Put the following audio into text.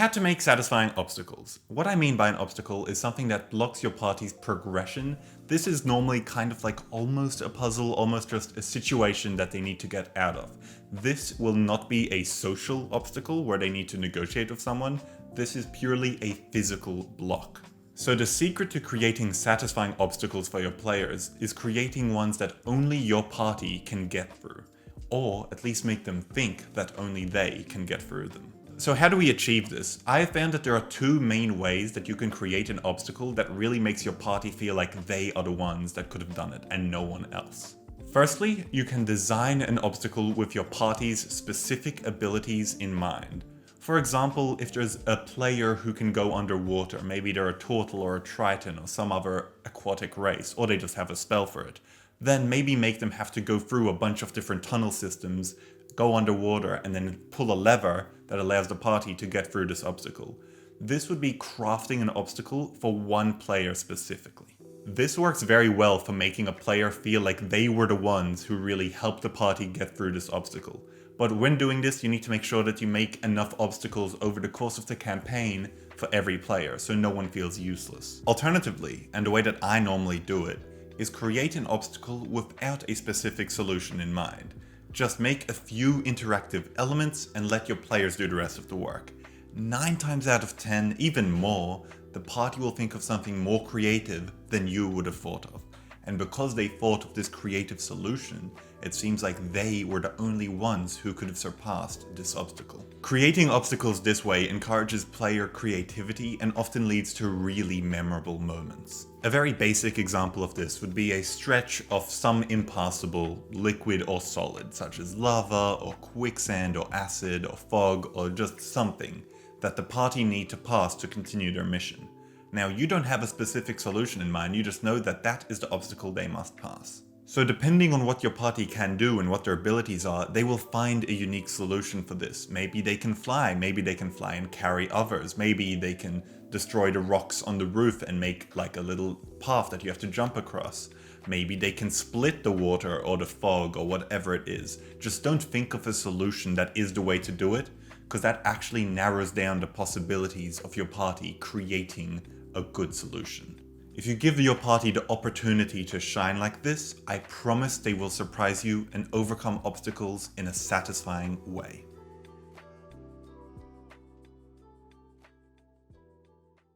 How to make satisfying obstacles. What I mean by an obstacle is something that blocks your party's progression. This is normally kind of like almost a puzzle, almost just a situation that they need to get out of. This will not be a social obstacle where they need to negotiate with someone. This is purely a physical block. So the secret to creating satisfying obstacles for your players is creating ones that only your party can get through, or at least make them think that only they can get through them. So how do we achieve this? I have found that there are two main ways that you can create an obstacle that really makes your party feel like they are the ones that could have done it and no one else. Firstly, you can design an obstacle with your party's specific abilities in mind. For example, if there's a player who can go underwater, maybe they're a turtle or a triton or some other aquatic race, or they just have a spell for it, then maybe make them have to go through a bunch of different tunnel systems, go underwater, and then pull a lever that allows the party to get through this obstacle. This would be crafting an obstacle for one player specifically. This works very well for making a player feel like they were the ones who really helped the party get through this obstacle. But when doing this, you need to make sure that you make enough obstacles over the course of the campaign for every player, so no one feels useless. Alternatively, and the way that I normally do it, is create an obstacle without a specific solution in mind. Just make a few interactive elements and let your players do the rest of the work. 9 times out of 10, even more, the party will think of something more creative than you would have thought of. And because they thought of this creative solution, it seems like they were the only ones who could have surpassed this obstacle. Creating obstacles this way encourages player creativity and often leads to really memorable moments. A very basic example of this would be a stretch of some impassable liquid or solid, such as lava or quicksand or acid or fog or just something that the party need to pass to continue their mission. Now, you don't have a specific solution in mind, you just know that that is the obstacle they must pass. So depending on what your party can do and what their abilities are, they will find a unique solution for this. Maybe they can fly and carry others, maybe they can destroy the rocks on the roof and make like a little path that you have to jump across. Maybe they can split the water or the fog or whatever it is. Just don't think of a solution that is the way to do it, because that actually narrows down the possibilities of your party creating a good solution. If you give your party the opportunity to shine like this, I promise they will surprise you and overcome obstacles in a satisfying way.